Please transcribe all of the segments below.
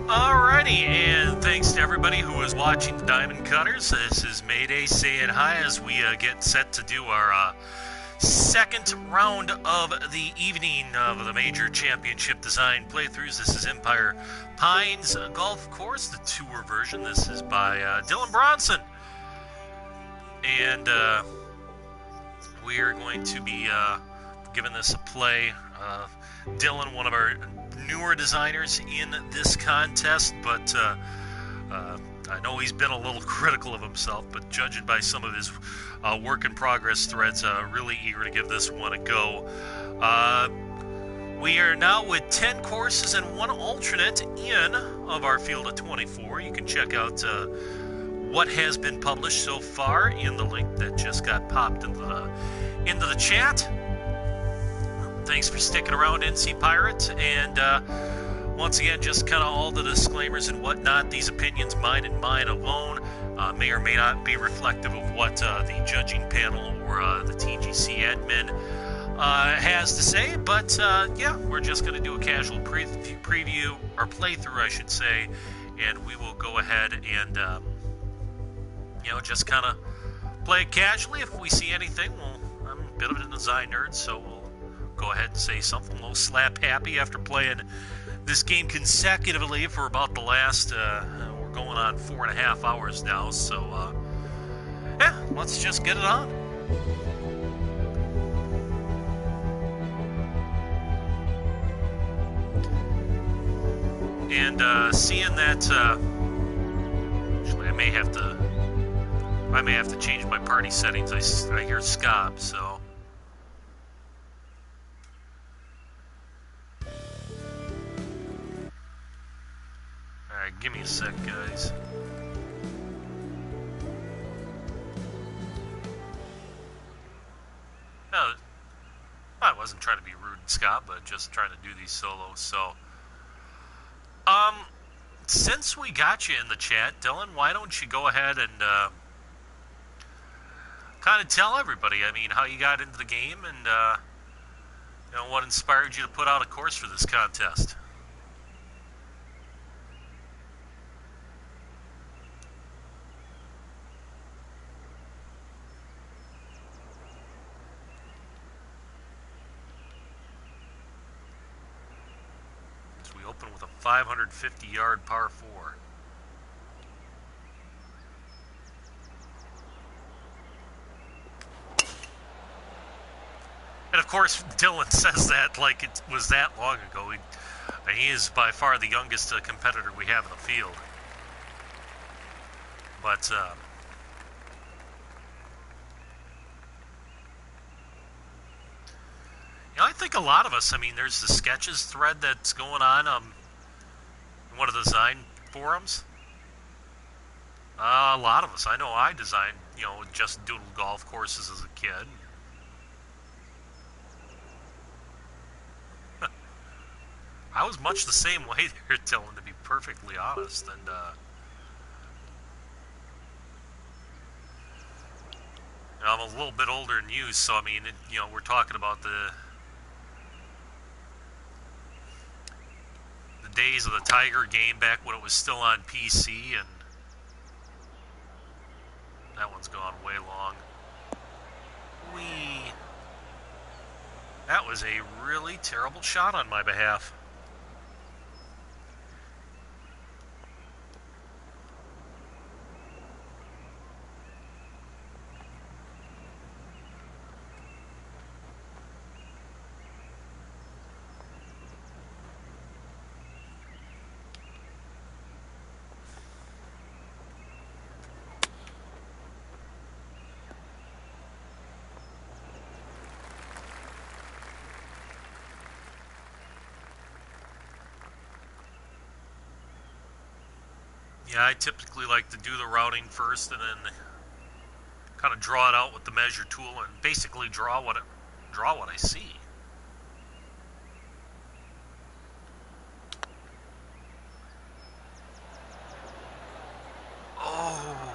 Alrighty, and thanks to everybody who is watching the Diamond Cutters. This is Mayday saying hi as we get set to do our second round of the evening of the Major Championship Design playthroughs. This is Empire Pines Golf Course, the tour version. This is by Dylan Bronson. And we are going to be giving this a play. Dylan, one of our newer designers in this contest, but I know he's been a little critical of himself, but judging by some of his work in progress threads, really eager to give this one a go. We are now with 10 courses and one alternate in of our field of 24. You can check out what has been published so far in the link that just got popped into the chat. Thanks for sticking around, NC Pirate, and once again, just kind of all the disclaimers and whatnot. These opinions, mine and mine alone, may or may not be reflective of what the judging panel or the TGC admin has to say, but yeah, we're just going to do a casual preview, or playthrough, I should say, and we will go ahead and, just kind of play it casually. If we see anything, I'm a bit of a design nerd, so we'll go ahead and say something a little slap happy after playing this game consecutively for about the last, we're going on 4.5 hours now, so, yeah, let's just get it on. And, seeing that, actually, I may have to change my party settings. I hear Scob, so. Alright, give me a sec, guys. No, I wasn't trying to be rude, Scott, but just trying to do these solos, so. Since we got you in the chat, Dylan, why don't you go ahead and, kind of tell everybody, I mean, how you got into the game and, what inspired you to put out a course for this contest? Open with a 550-yard par 4. And of course, Dylan says that like it was that long ago. He is by far the youngest competitor we have in the field. But, I think a lot of us, I mean, there's the sketches thread that's going on in one of the design forums. A lot of us, I know I designed, just doodle golf courses as a kid. I was much the same way there, Dylan, to be perfectly honest. And, I'm a little bit older than you, so, I mean, we're talking about the days of the Tiger game back when it was still on PC, and that one's gone way long. That was a really terrible shot on my behalf. Yeah, I typically like to do the routing first and then kind of draw it out with the measure tool and basically draw what I see. Oh.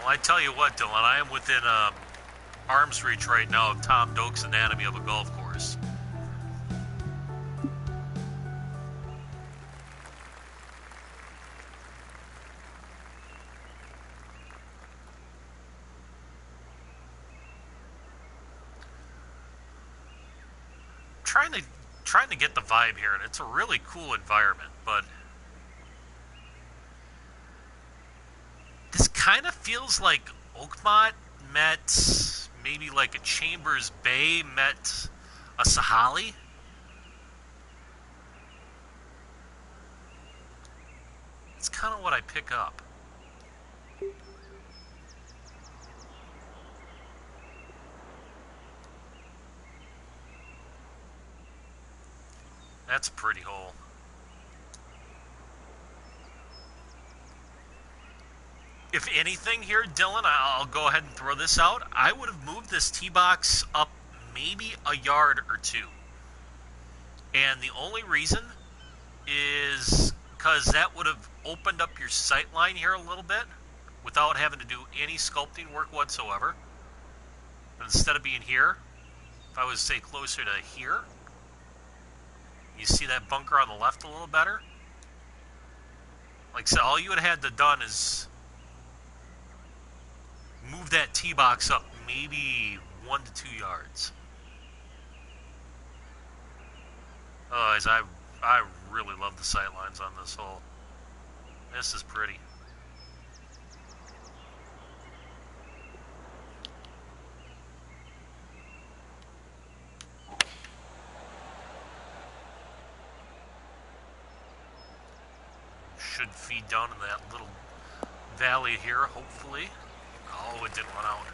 Well, I tell you what, Dylan, I am within arm's reach right now of Tom Doak's Anatomy of a Golf Course. Trying to get the vibe here, and it's a really cool environment, but this kind of feels like Oakmont met maybe like a Chambers Bay met a Sahalee. It's kind of what I pick up. That's a pretty hole. If anything here, Dylan, I'll go ahead and throw this out. I would have moved this tee box up maybe a yard or two. And the only reason is because that would have opened up your sight line here a little bit without having to do any sculpting work whatsoever. But instead of being here, if I was, say, closer to here, you see that bunker on the left a little better? Like I said, all you would have had to done is move that tee box up maybe 1 to 2 yards. Otherwise, I really love the sight lines on this hole. This is pretty. Should feed down in that little valley here, hopefully. Oh, it didn't run out.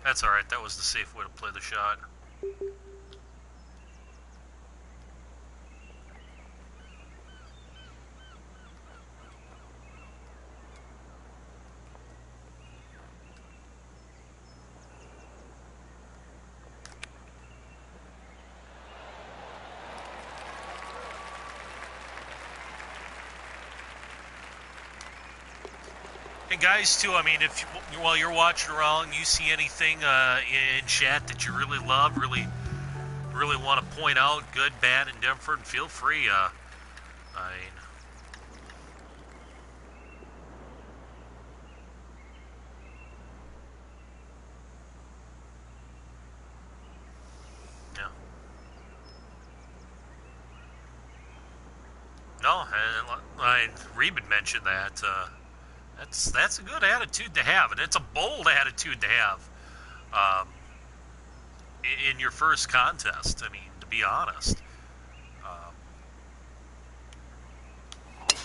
That's alright, that was the safe way to play the shot. And guys, too, I mean, if while you're watching around, you see anything in chat that you really love, really want to point out, good, bad, indifferent, feel free. I mean, yeah. No, Reeb had mentioned that. That's a good attitude to have, and it's a bold attitude to have in your first contest. I mean, to be honest. Like I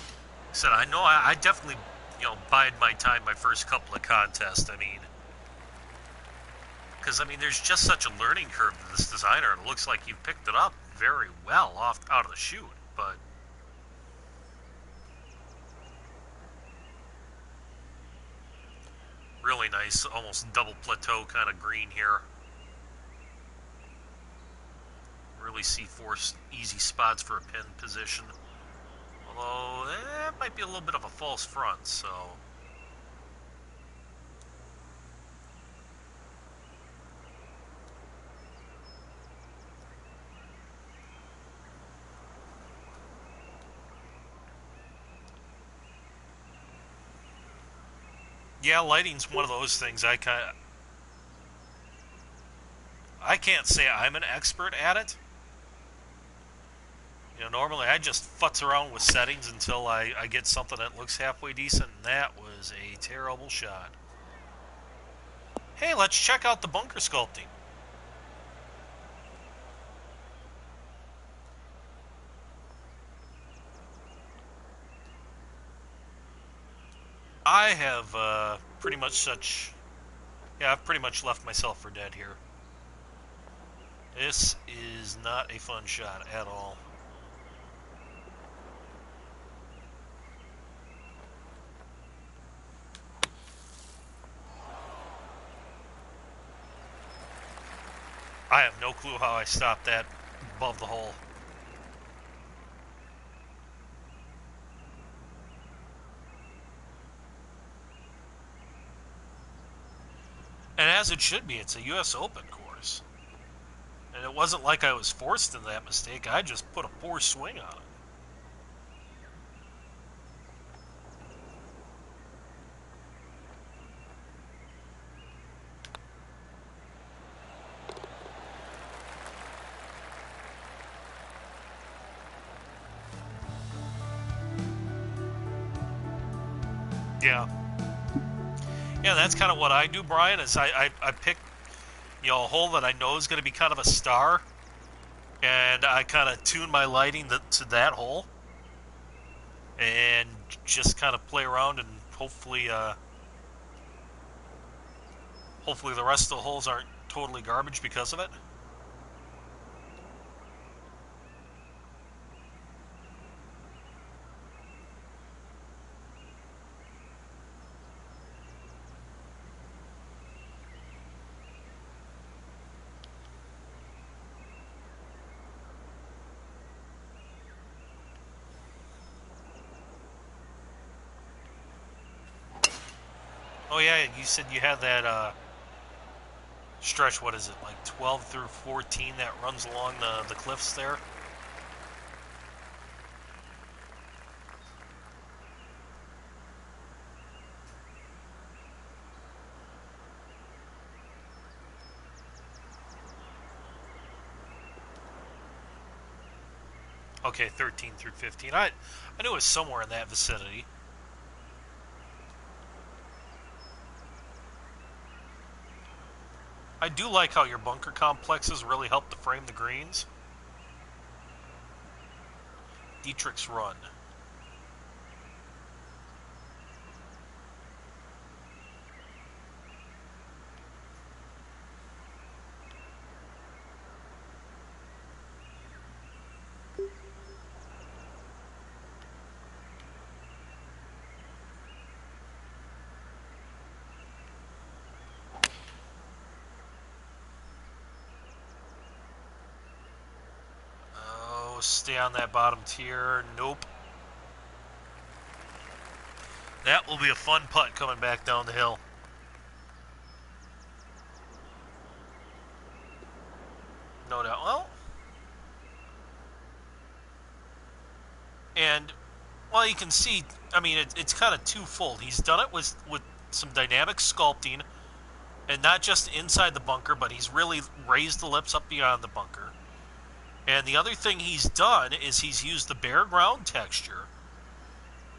said, I know I definitely, bide my time my first couple of contests. I mean, because, I mean, there's just such a learning curve to this designer, and it looks like you've picked it up very well out of the chute, but really nice, almost double plateau kind of green here. Really see 4 easy spots for a pin position. Although, that might be a little bit of a false front, so. Yeah, lighting's one of those things I can't say I'm an expert at it. Normally I just futz around with settings until I get something that looks halfway decent, and that was a terrible shot. Hey, let's check out the bunker sculpting. I have I've pretty much left myself for dead here. This is not a fun shot at all. I have no clue how I stopped that above the hole. And as it should be, it's a U.S. Open course. And it wasn't like I was forced into that mistake. I just put a poor swing on it. Yeah. Yeah, that's kind of what I do, Brian, is I pick, a hole that I know is going to be kind of a star, and I kind of tune my lighting to that hole, and just kind of play around, and hopefully the rest of the holes aren't totally garbage because of it. Oh yeah, you said you had that stretch, what is it, like 12 through 14 that runs along the cliffs there? Okay, 13 through 15. I knew it was somewhere in that vicinity. I do like how your bunker complexes really help to frame the greens. Dietrich's Run. Oh, stay on that bottom tier. Nope. That will be a fun putt coming back down the hill. No doubt. Well, and well, you can see. I mean, it's kind of twofold. He's done it with some dynamic sculpting, and not just inside the bunker, but he's really raised the lips up beyond the bunker. And the other thing he's done is he's used the bare ground texture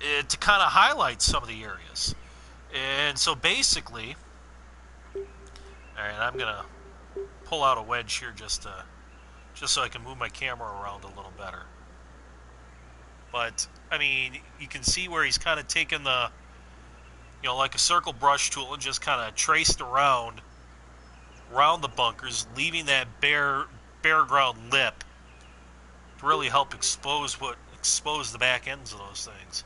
to kind of highlight some of the areas. And so basically, all right, I'm gonna pull out a wedge here just so I can move my camera around a little better. But I mean, you can see where he's kind of taken the, like a circle brush tool and just kind of traced around the bunkers, leaving that bare ground lip to really help expose the back ends of those things.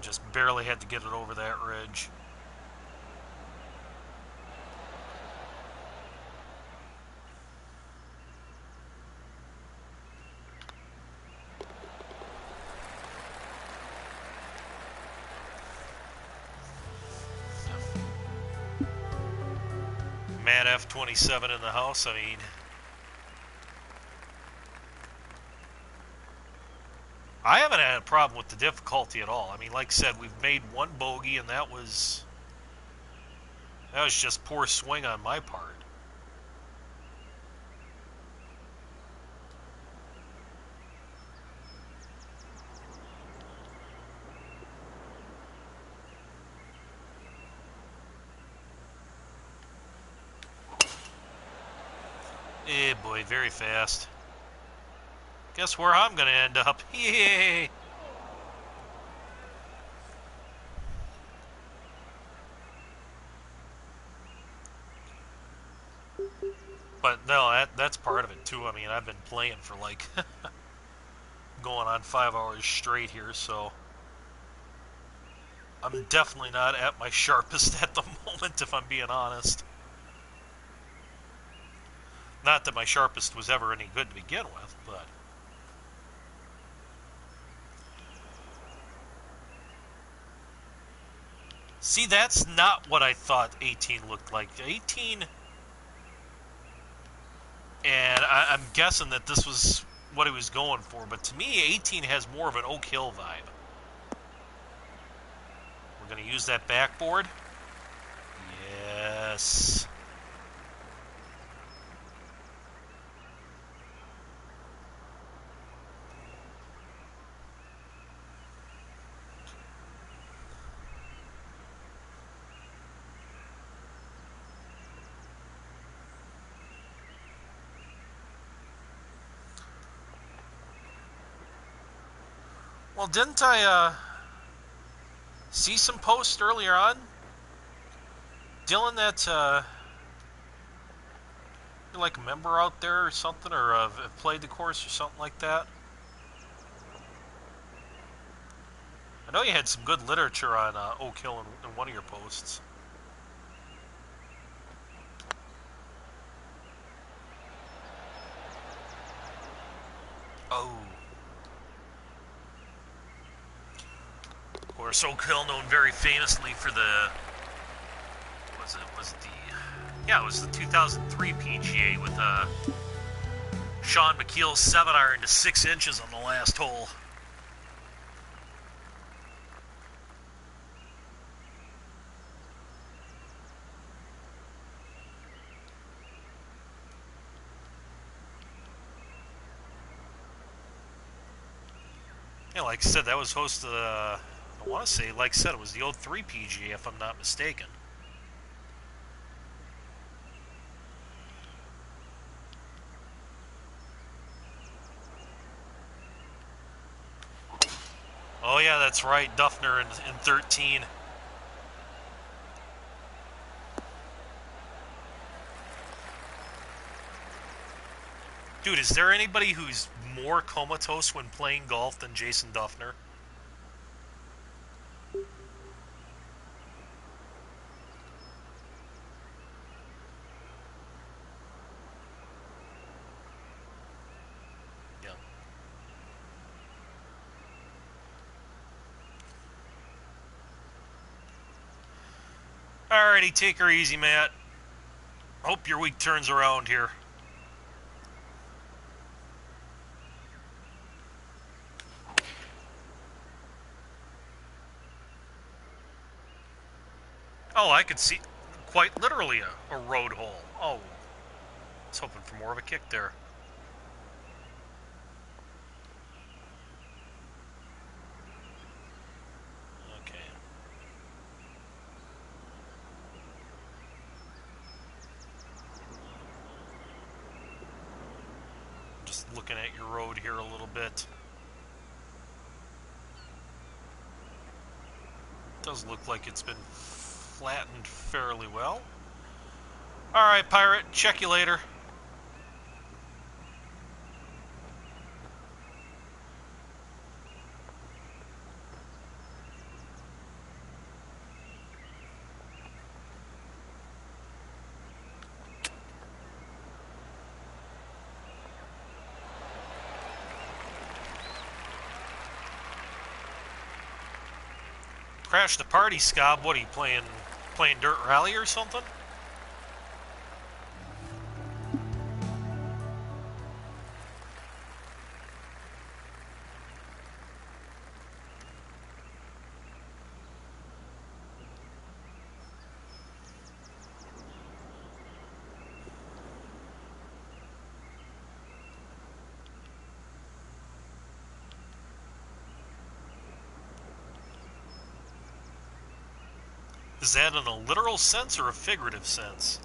Just barely had to get it over that ridge. Matt F27 in the house. I mean, I haven't had a problem with the difficulty at all. I mean, like I said, we've made one bogey, and that was just poor swing on my part. Eh, boy, very fast. Guess where I'm going to end up. Yay! But no, that's part of it too. I mean, I've been playing for like going on 5 hours straight here, so I'm definitely not at my sharpest at the moment, if I'm being honest. Not that my sharpest was ever any good to begin with, but... See, that's not what I thought 18 looked like. 18... And I'm guessing that this was what he was going for, but to me, 18 has more of an Oak Hill vibe. We're going to use that backboard. Yes. Well, didn't I see some posts earlier on, Dylan, that you're like a member out there or something, or have played the course or something like that? I know you had some good literature on Oak Hill in one of your posts. Oh. Of course, Oak Hill known very famously for the... it was the 2003 PGA with Sean McKeel's 7-iron to 6 inches on the last hole. Yeah, like I said, that was hosted, I want to say, like I said, it was the 03 PGA, if I'm not mistaken. Oh yeah, that's right, Duffner in 13. Dude, is there anybody who's more comatose when playing golf than Jason Duffner? Yeah. Alrighty, take her easy, Matt. Hope your week turns around here. Oh, I could see quite literally a road hole. Oh, I was hoping for more of a kick there. Okay. Just looking at your road here a little bit. Does look like it's been flattened fairly well. Alright, Pirate, check you later. Crash the party, Scob. What are you playing Dirt Rally or something? Is that in a literal sense or a figurative sense?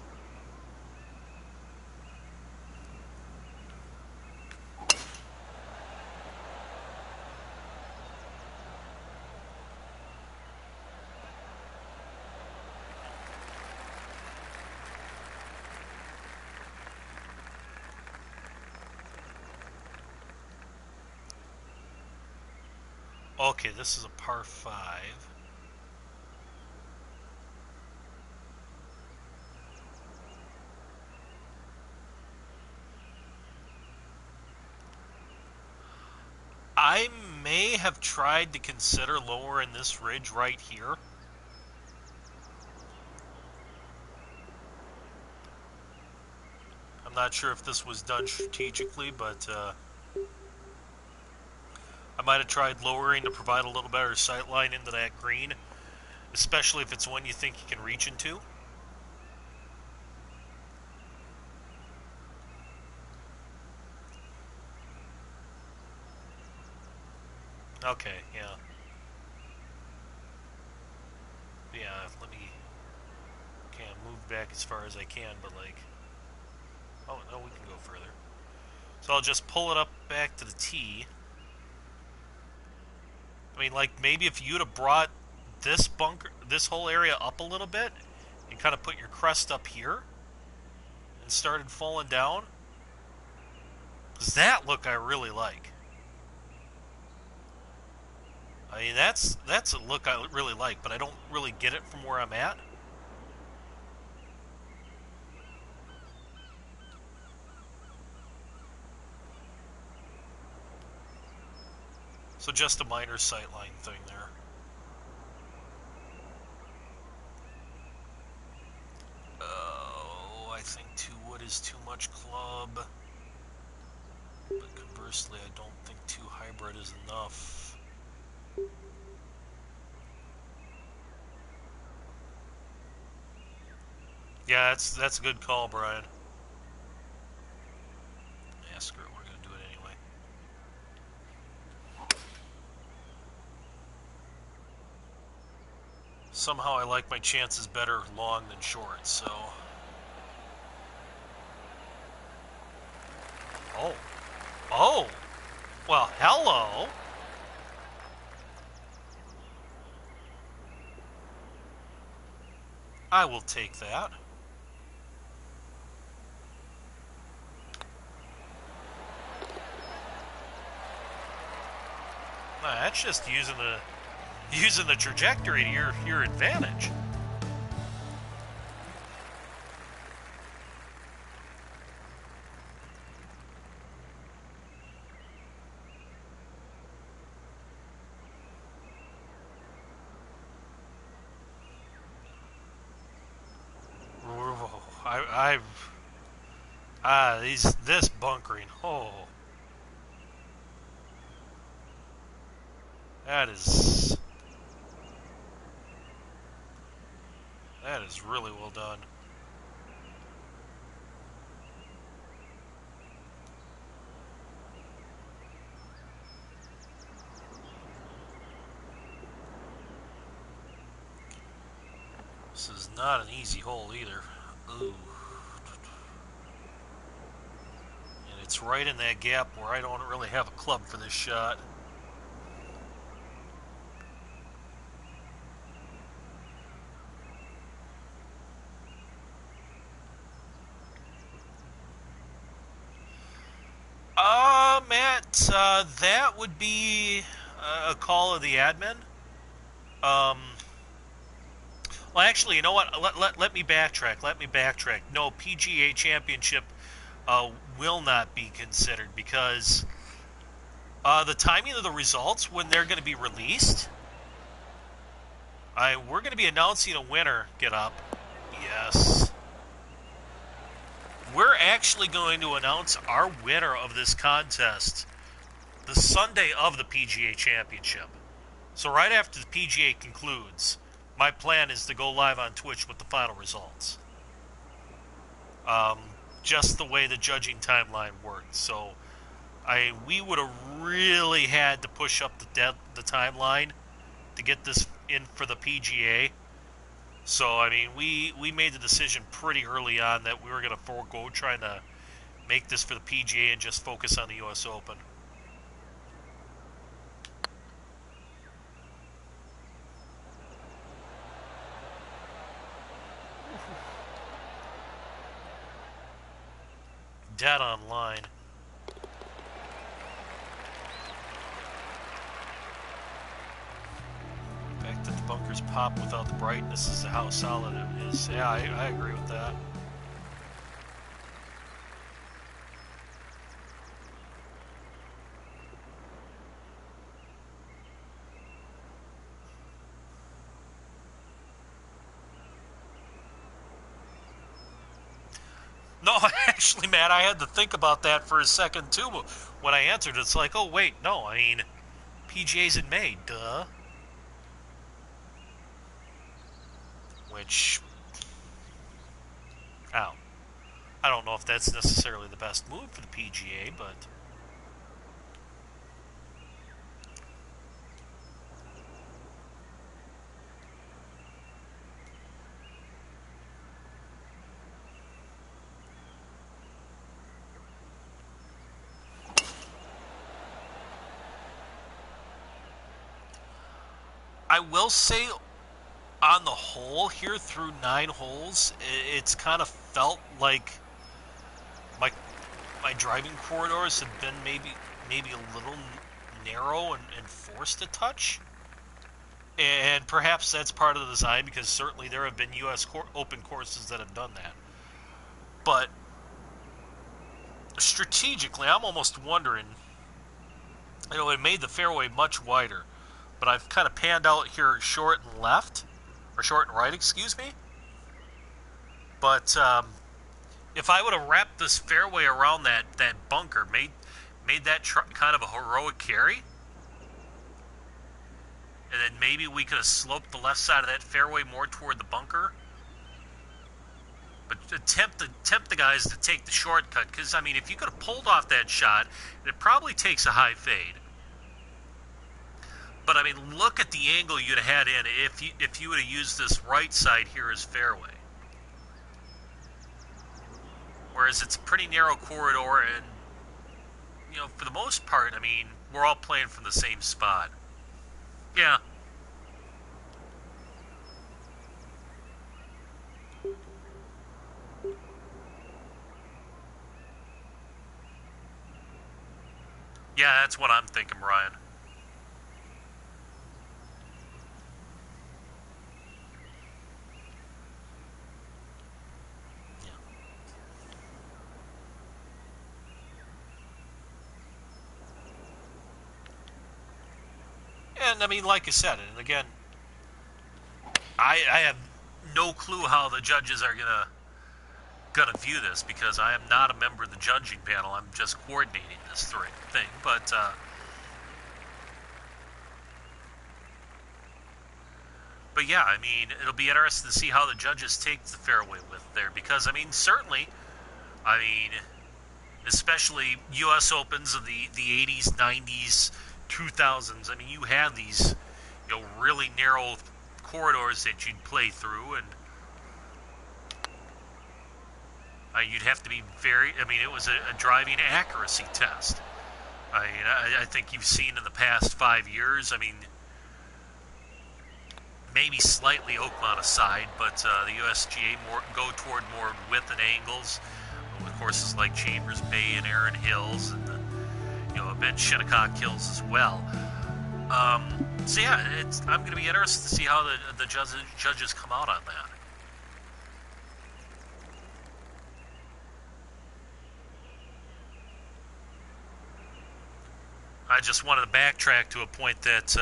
Okay, this is a par 5. may have tried to consider lowering this ridge right here. I'm not sure if this was done strategically, but I might have tried lowering to provide a little better sight line into that green, especially if it's one you think you can reach into. Okay, yeah. Yeah, let me... Can't move back as far as I can, but like... Oh, no, we can go further. So I'll just pull it up back to the T. I mean, like, maybe if you'd have brought this bunker, this whole area up a little bit, and kind of put your crest up here, and started falling down. Because that look I really like. I mean, that's a look I really like, but I don't really get it from where I'm at. So just a minor sightline thing there. Oh, I think 2 wood is too much club. But conversely, I don't think 2 hybrid is enough. Yeah, that's a good call, Brian. Yeah, screw it, we're gonna do it anyway. Somehow I like my chances better long than short, so... Oh. Oh! Well, hello! I will take that. Nah, that's just using the trajectory to your advantage. This bunkering, oh, that is really well done. This is not an easy hole either. Ooh. And it's right in that gap where I don't really have a club for this shot. Matt, that would be a call of the admin. Well, actually, you know what? Let me backtrack. No, PGA Championship will not be considered because the timing of the results when they're going to be released. We're going to be announcing a winner. Get up. Yes. We're actually going to announce our winner of this contest the Sunday of the PGA Championship. So right after the PGA concludes, my plan is to go live on Twitch with the final results. Just the way the judging timeline worked. So we would have really had to push up the timeline to get this in for the PGA. So, I mean, we made the decision pretty early on that we were going to forego trying to make this for the PGA and just focus on the U.S. Open. Dead online. The fact that the bunkers pop without the brightness is how solid it is. Yeah, I agree with that. No, actually, Matt, I had to think about that for a second too. When I answered, it's like, oh wait, no, I mean, PGA's in May, duh. Which, oh, I don't know if that's necessarily the best move for the PGA, but I will say, on the whole, here through 9 holes, it's kind of felt like my my driving corridors have been maybe a little narrow and forced a touch. And perhaps that's part of the design because certainly there have been U.S. Open courses that have done that. But strategically, I'm almost wondering, it made the fairway much wider, but I've kind of panned out here short and left, or short and right, excuse me. But if I would have wrapped this fairway around that bunker, made that kind of a heroic carry, and then maybe we could have sloped the left side of that fairway more toward the bunker. But tempt the guys to take the shortcut, because, I mean, if you could have pulled off that shot, it probably takes a high fade. But, I mean, look at the angle you'd have had in if you would have used this right side here as fairway. Whereas it's a pretty narrow corridor, and, for the most part, I mean, we're all playing from the same spot. Yeah. Yeah, that's what I'm thinking, Brian. Yeah. And, I mean, like I said, and again, I have no clue how the judges are gonna view this because I am not a member of the judging panel. I'm just coordinating this thing. But yeah, I mean, it'll be interesting to see how the judges take the fairway width there because, I mean, certainly, I mean, especially U.S. Opens of the 80s, 90s, 2000s. I mean, you had these, really narrow corridors that you'd play through, and you'd have to be it was a driving accuracy test. I think you've seen in the past 5 years, I mean, maybe slightly Oakmont aside, but the USGA go toward more width and angles with courses like Chambers Bay and Erin Hills, and Ben Shinnecock Hills as well. So yeah, I'm going to be interested to see how the judges come out on that. I just wanted to backtrack to a point that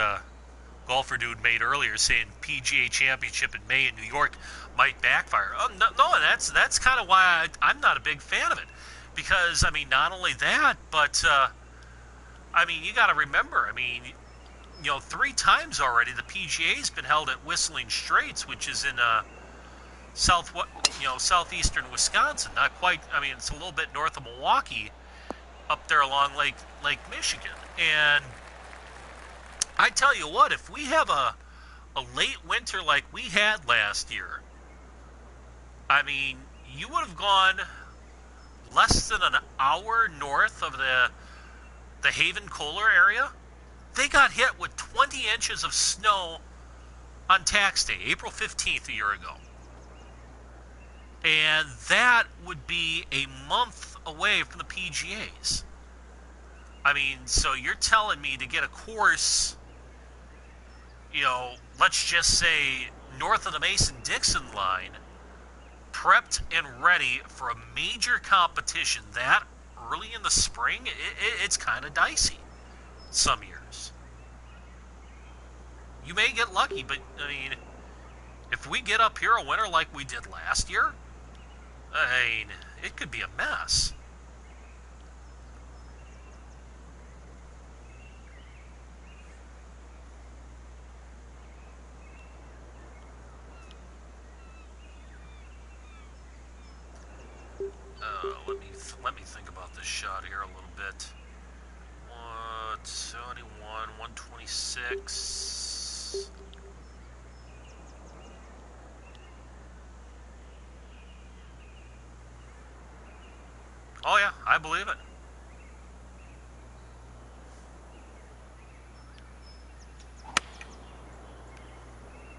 golfer dude made earlier, saying PGA Championship in May in New York might backfire. Oh, no, that's kind of why I'm not a big fan of it, because I mean, not only that, but I mean, you got to remember, I mean, 3 times already the PGA's been held at Whistling Straits, which is in southeastern Wisconsin. Not quite. I mean, it's a little bit north of Milwaukee, up there along Lake Michigan. And I tell you what, if we have a late winter like we had last year, I mean, you would have gone less than an hour north of the Haven Kohler area. They got hit with 20 inches of snow on tax day, April 15th a year ago. And that would be a month away from the PGAs. I mean, so you're telling me to get a course, let's just say north of the Mason-Dixon line, prepped and ready for a major competition that early in the spring, it's kind of dicey some years. You may get lucky, but, I mean, if we get up here a winter like we did last year, I mean, it could be a mess. Let me think about this shot here a little bit. 171, 126. Oh yeah, I believe it.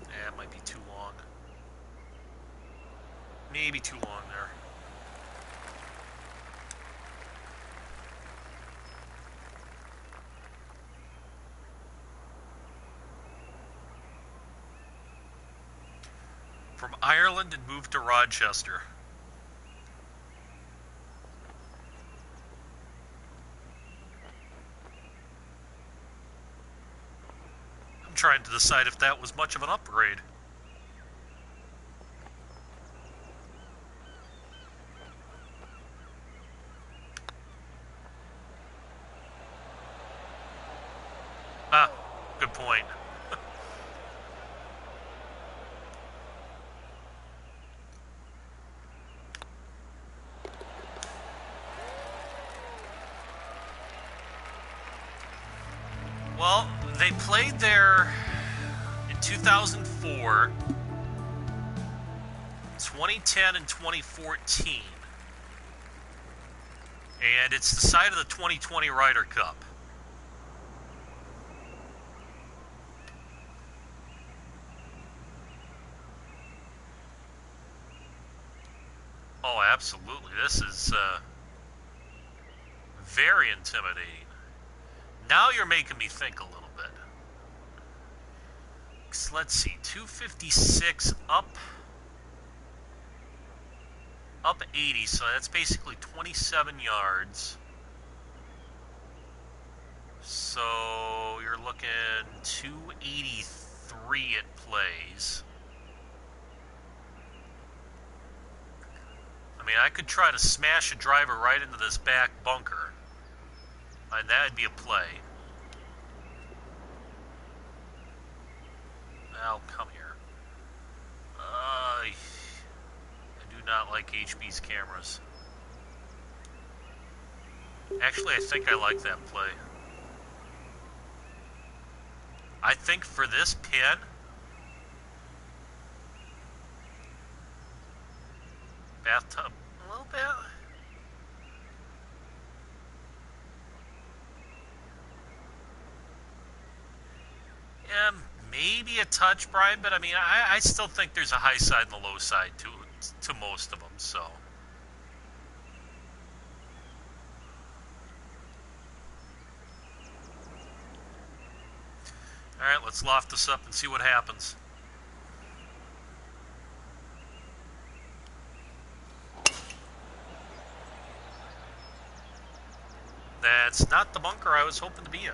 Yeah, it might be too long. Maybe too long there. From Ireland and moved to Rochester. I'm trying to decide if that was much of an upgrade. Ah, good point. Well, they played there in 2004, 2010, and 2014. And it's the site of the 2020 Ryder Cup. Oh, absolutely. This is very intimidating. Now you're making me think a little bit. So let's see, 256 up 80, so that's basically 27 yards. So you're looking 283 it plays. I mean, I could try to smash a driver right into this back bunker, and that'd be a play. Now, come here. I do not like HB's cameras. Actually, I think I like that play. I think for this pin, bathtub, a little bit. Yeah, maybe a touch, Brian, but I mean, I still think there's a high side and a low side to most of them, so. All right, let's loft this up and see what happens. That's not the bunker I was hoping to be in.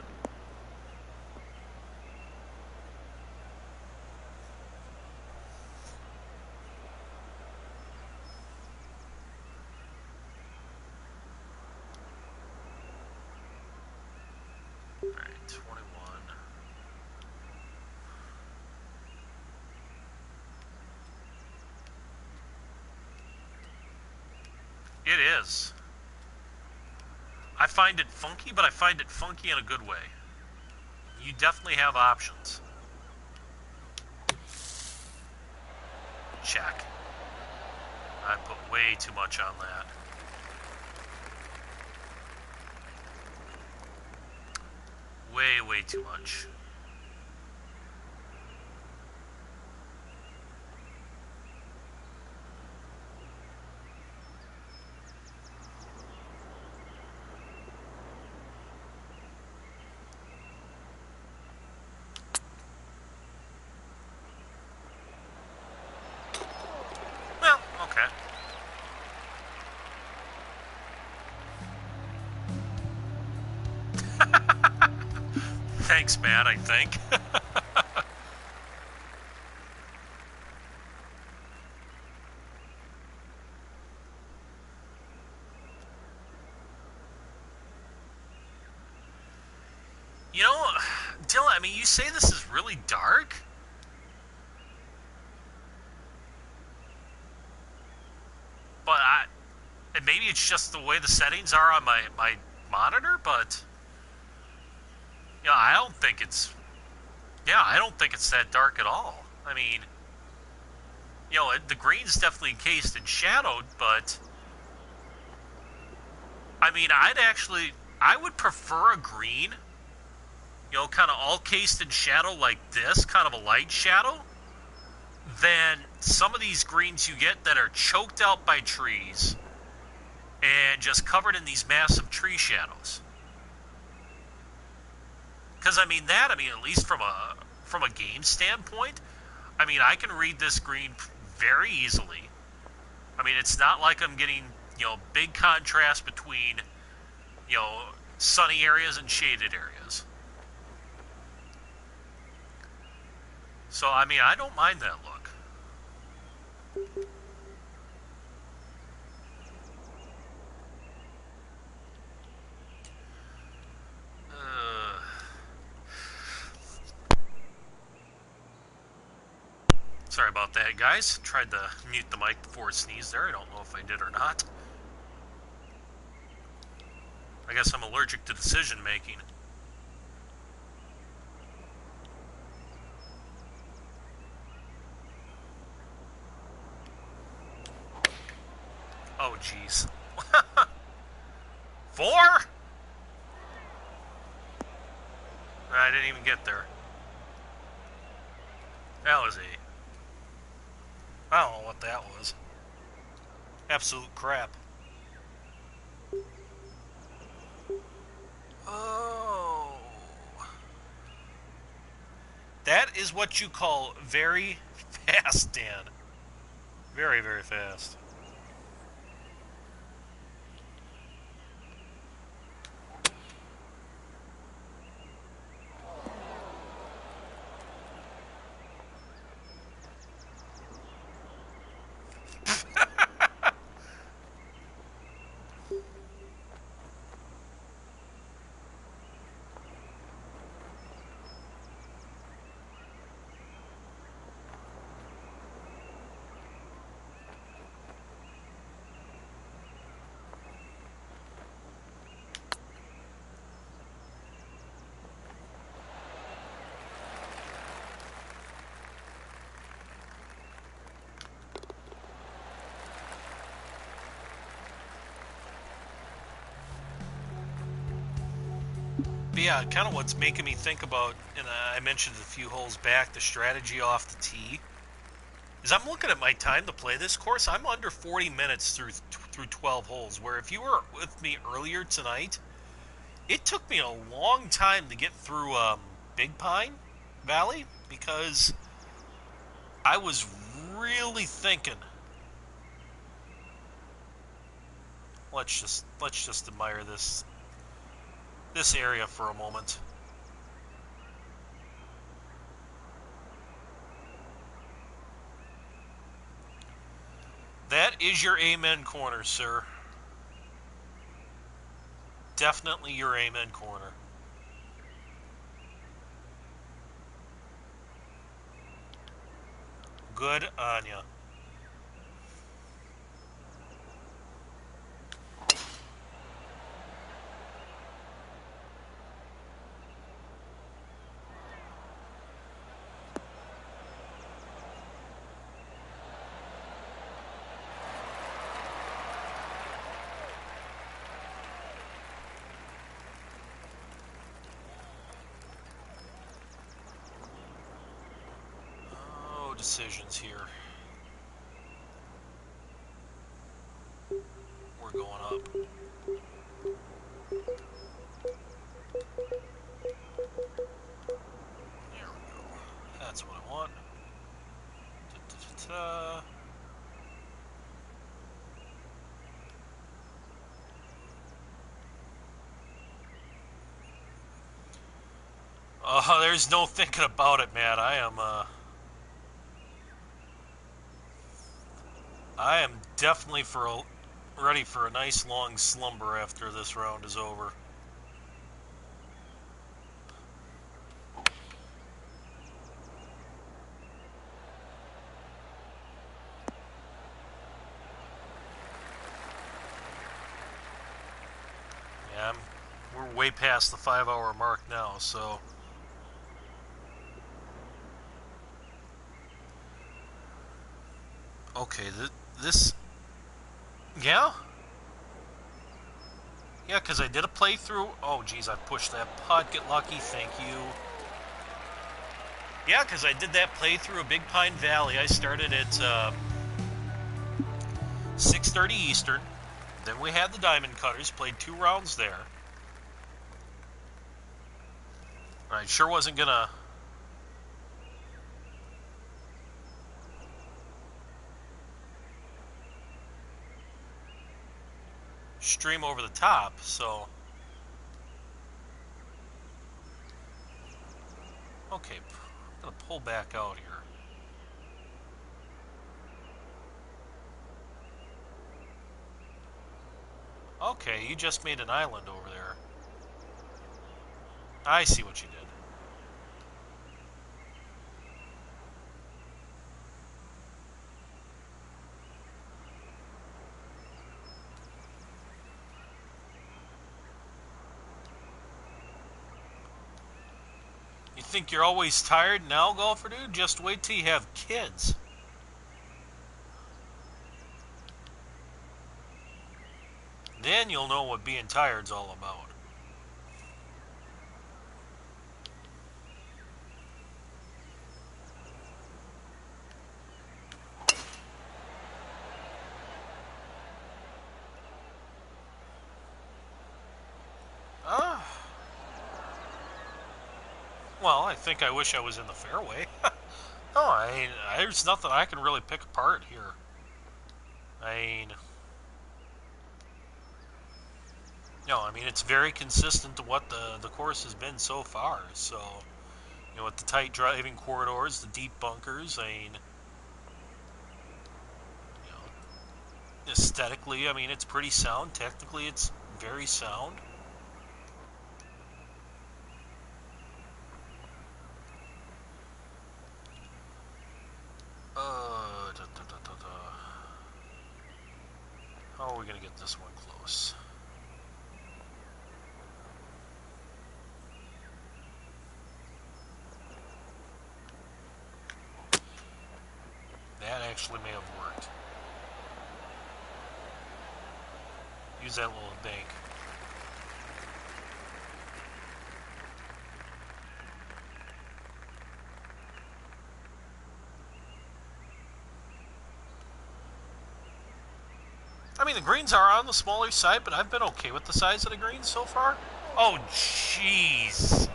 All right, 21. It is. I find it funky, but I find it funky in a good way. You definitely have options. Check. I put way too much on that. Way too much. Well, okay. Thanks, Matt, I think. mean, you say this is really dark? But and maybe it's just the way the settings are on my monitor, but I don't think it's that dark at all. I mean, the green's definitely encased and shadowed, but I mean, I would prefer a green, kind of all cased in shadow like this, kind of a light shadow, than some of these greens you get that are choked out by trees and just covered in these massive tree shadows. Because at least from a game standpoint, I mean, I can read this green very easily. I mean, it's not like I'm getting, big contrast between, sunny areas and shaded areas. So, I mean, I don't mind that look. Sorry about that, guys. Tried to mute the mic before it sneezed there. I don't know if I did or not. I guess I'm allergic to decision making. Oh, jeez. 4? I didn't even get there. That was 8. I don't know what that was. Absolute crap. Oh. That is what you call very fast, Dan. Very, very fast. But yeah, kind of what's making me think about, and I mentioned a few holes back, the strategy off the tee, is I'm looking at my time to play this course. I'm under 40 minutes through 12 holes, where if you were with me earlier tonight, it took me a long time to get through Big Pine Valley, because I was really thinking. Let's just admire this area for a moment. That is your amen corner, sir. Definitely your amen corner. Good on ya. Decisions here. We're going up. There we go. That's what I want. There's no thinking about it, man. I am definitely ready for a nice long slumber after this round is over. we're way past the 5-hour mark now, so... Okay, this... Yeah? Yeah, because I did a playthrough... Oh, geez, I pushed that putt. Get lucky, thank you. Yeah, because I did that playthrough of Big Pine Valley. I started at 6:30 Eastern. Then we had the Diamond Cutters, played 2 rounds there. I sure wasn't gonna... stream over the top, so... Okay, I'm gonna pull back out here. Okay, you just made an island over there. I see what you did. You think you're always tired now, golfer dude? Just wait till you have kids. Then you'll know what being tired's all about. Well, I think I wish I was in the fairway. No, there's nothing I can really pick apart here. No, it's very consistent to what the course has been so far. So, with the tight driving corridors, the deep bunkers, aesthetically, it's pretty sound. Technically, it's very sound. How are we going to get this one close? That actually may have worked. Use that little bank. The greens are on the smaller side, but I've been okay with the size of the greens so far. Oh, jeez.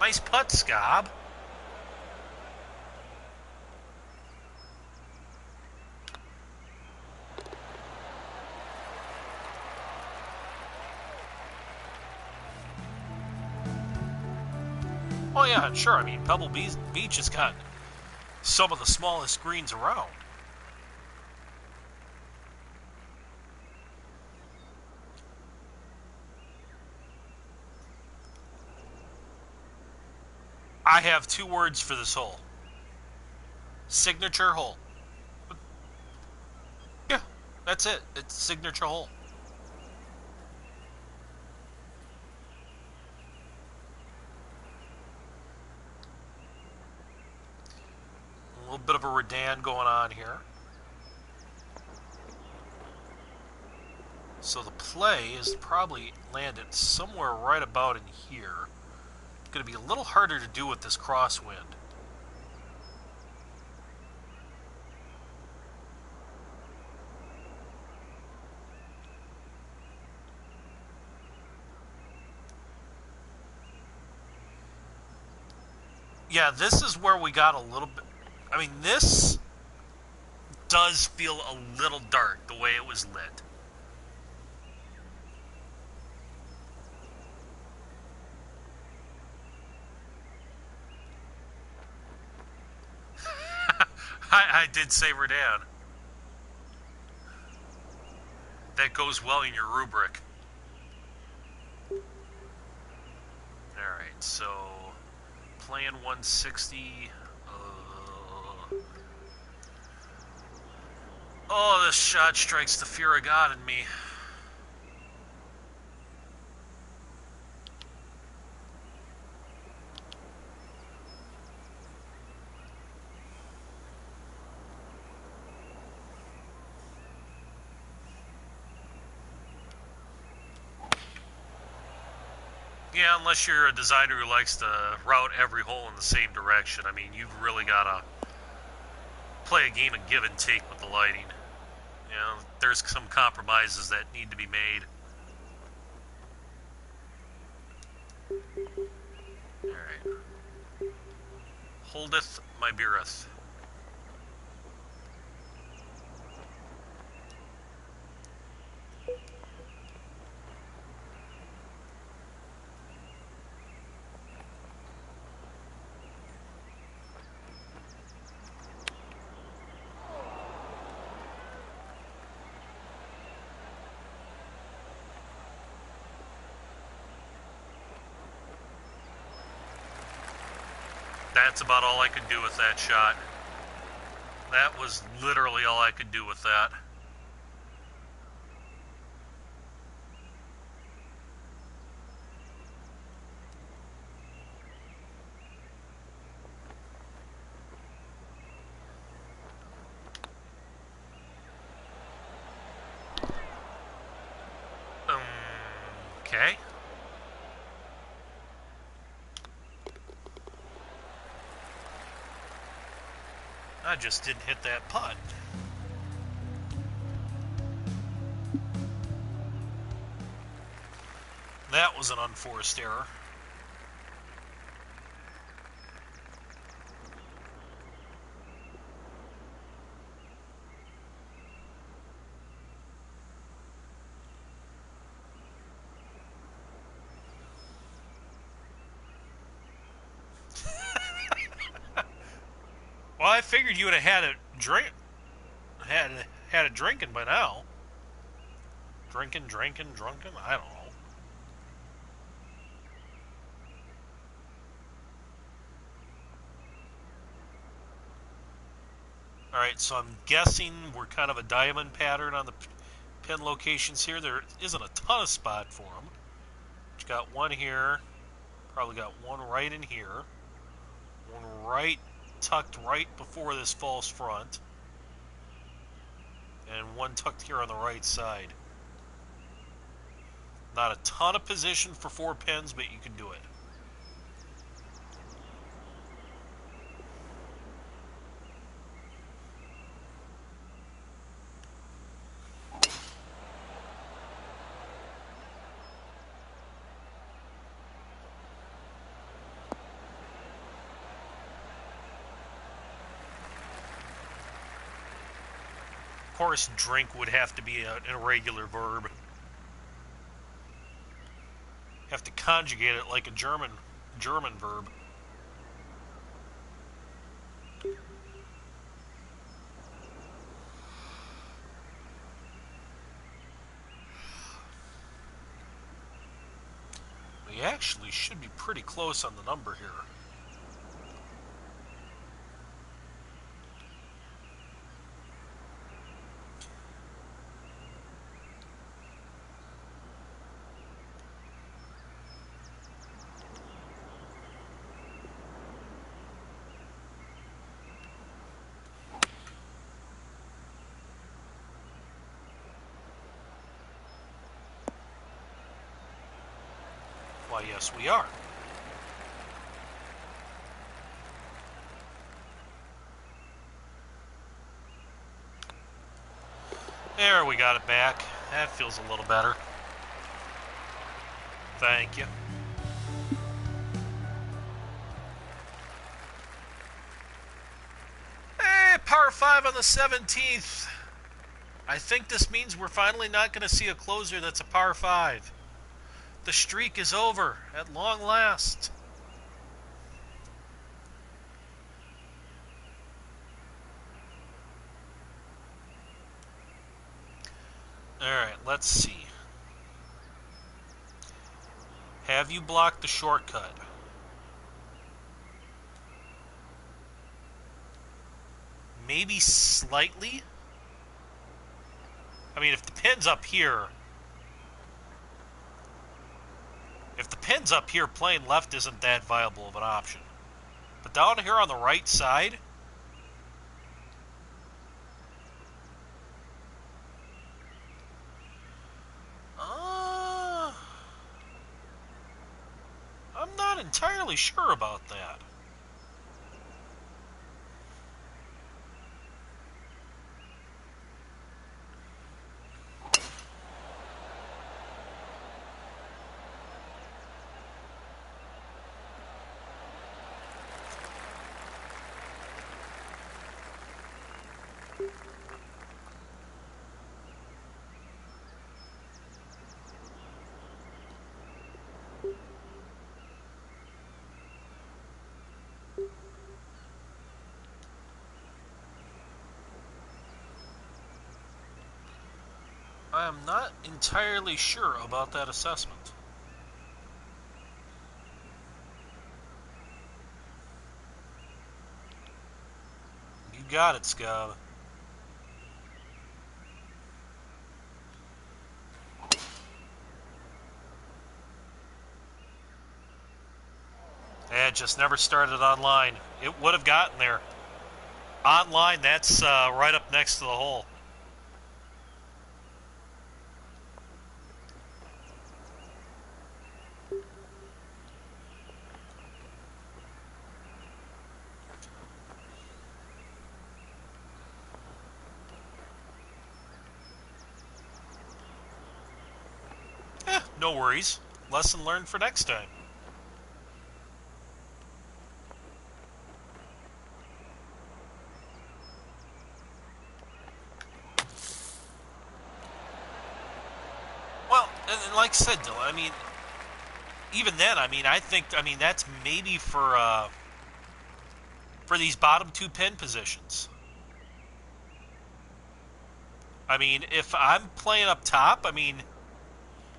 Nice putt, Scob. Oh, yeah, sure. Pebble Beach has got some of the smallest greens around. I have 2 words for this hole. Signature hole. Yeah, that's it. It's signature hole. A little bit of a Redan going on here. So the play is probably landed somewhere right about in here. Going to be a little harder to do with this crosswind. Yeah, this is where we got a little bit... this does feel a little dark the way it was lit. I did say Redan. That goes well in your rubric. Alright, so... playing 160... Oh, this shot strikes the fear of God in me. Yeah, unless you're a designer who likes to route every hole in the same direction. I mean, you've really got to play a game of give and take with the lighting. You know, there's some compromises that need to be made. Alright. Holdeth my beereth. That's about all I could do with that shot. That was literally all I could do with that. Okay. I just didn't hit that putt. That was an unforced error. Well, I figured you would have had a drink, had a drinking by now. Drinking, drunken. I don't know. All right, so I'm guessing we're kind of a diamond pattern on the pin locations here. There isn't a ton of spot for them. We've got one here. Probably got one right in here. One right tucked right before this false front. And one tucked here on the right side. Not a ton of position for 4 pins, but you can do it. Of course, drink would have to be an irregular verb. Have to conjugate it like a German verb. We actually should be pretty close on the number here. Why, yes, we are. There, we got it back. That feels a little better. Thank you. Hey, par 5 on the 17th. I think this means we're finally not going to see a closer that's a par 5. The streak is over at long last. Alright, let's see. Have you blocked the shortcut? Maybe slightly? I mean, if the pin's up here... If the pin's up here, playing left isn't that viable of an option. But down here on the right side... entirely sure about that. I am not entirely sure about that assessment. You got it, Scab. It just never started online. It would have gotten there. Online, that's right up next to the hole. No worries. Lesson learned for next time. Well, and like I said, Dylan, I mean, even then, I mean, I mean, that's maybe for these bottom two pin positions. I mean, if I'm playing up top, I mean,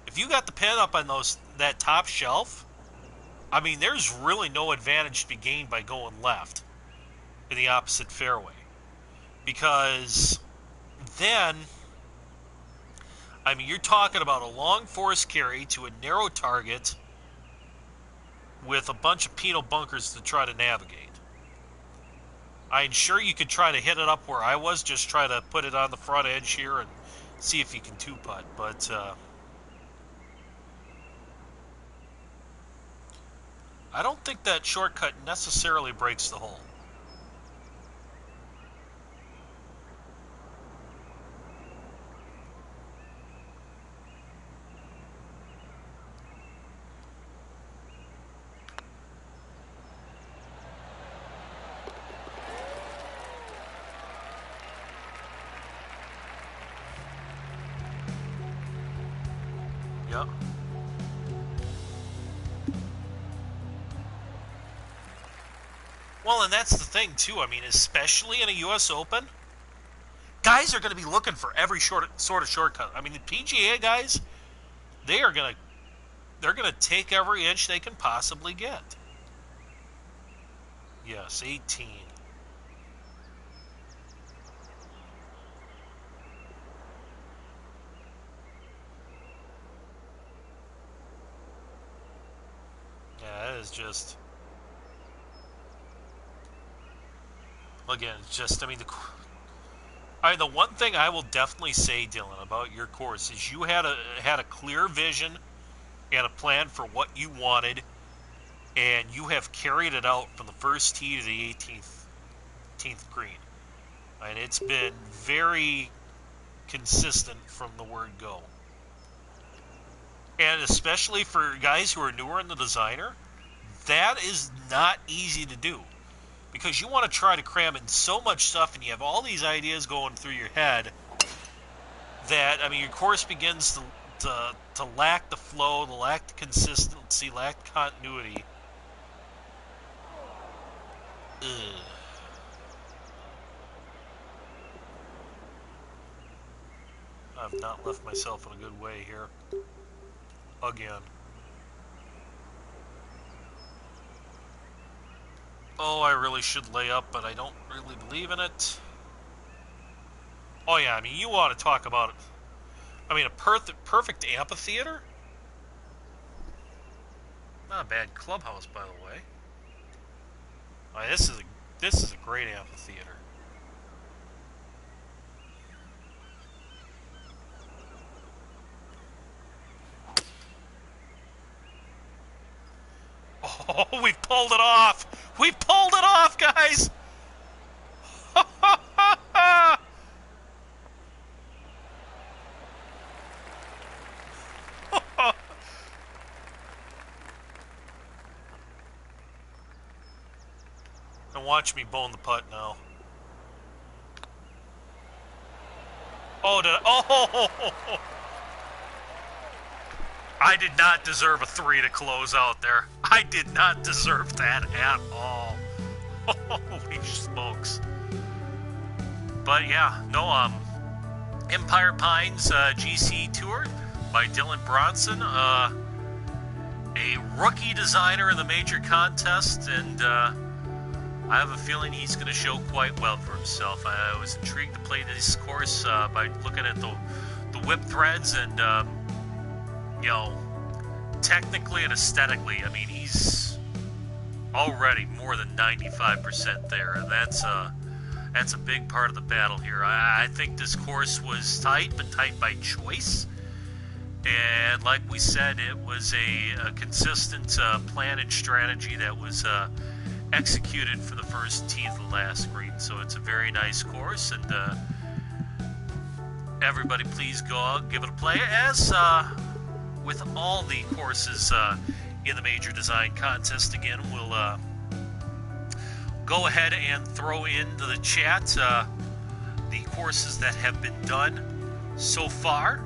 if you got the pin up on that top shelf, I mean, there's really no advantage to be gained by going left in the opposite fairway. Because then, I mean, you're talking about a long force carry to a narrow target with a bunch of penal bunkers to try to navigate. I'm sure you could try to hit it up where I was, just try to put it on the front edge here and see if you can two-putt, but I don't think that shortcut necessarily breaks the hole. Yep. Well, and that's the thing, too. I mean, especially in a U.S. Open, guys are going to be looking for every sort of shortcut. I mean, the PGA guys, they're going to take every inch they can possibly get. Yes, 18. Yeah, that is just... Again, just, I mean, the one thing I will definitely say, Dylan, about your course is you had a clear vision and a plan for what you wanted, and you have carried it out from the first tee to the 18th green. And it's been very consistent from the word go. And especially for guys who are newer in the designer, that is not easy to do. Because you want to try to cram in so much stuff and you have all these ideas going through your head that, I mean, your course begins to lack the flow, to lack the consistency, lack the continuity. Ugh. I've not left myself in a good way here. Again. Oh, I really should lay up, but I don't really believe in it. Oh yeah, I mean, you want to talk about it. I mean, a perfect amphitheater? Not a bad clubhouse, by the way. This is a great amphitheater. Oh, we pulled it off! We pulled it off, guys! Now watch me bone the putt now. Oh, I did not deserve a 3 to close out there. I did not deserve that at all. Holy smokes. But yeah, no, Empire Pines GC Tour by Dylan Bronson. A rookie designer in the major contest, and I have a feeling he's going to show quite well for himself. I was intrigued to play this course by looking at the whip threads, and you know, technically and aesthetically, I mean, he's already more than 95% there, and that's a big part of the battle here. I think this course was tight, but tight by choice. And like we said, it was a consistent plan and strategy that was executed for the first tee of the last green. So it's a very nice course, and everybody please go out, give it a play. As with all the courses in the Major Design Contest, again, we'll go ahead and throw into the chat the courses that have been done so far.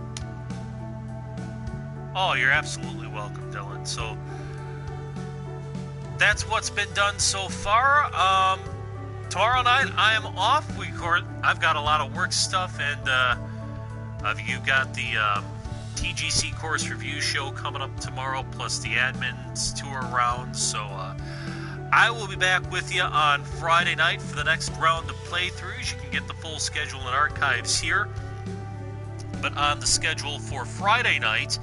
Oh, you're absolutely welcome, Dylan. So that's what's been done so far. Tomorrow night I am off. I've got a lot of work stuff, and you've got the TGC course review show coming up tomorrow, plus the admins tour round. So I will be back with you on Friday night for the next round of playthroughs. You can get the full schedule and archives here. But on the schedule for Friday night,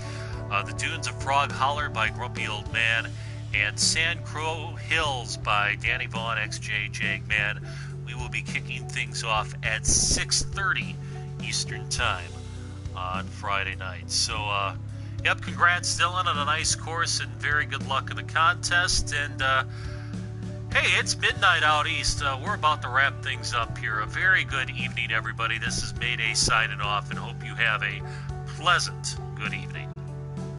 the Dunes of Frog Holler by Grumpy Old Man, and Sand Crow Hills by Danny Vaughn, XJ Jagman. We will be kicking things off at 6:30 Eastern Time on Friday night. So, yep, congrats, Dylan, on a nice course, and very good luck in the contest. And, hey, it's midnight out east. We're about to wrap things up here. A very good evening, everybody. This is Mayday signing off, and hope you have a pleasant good evening.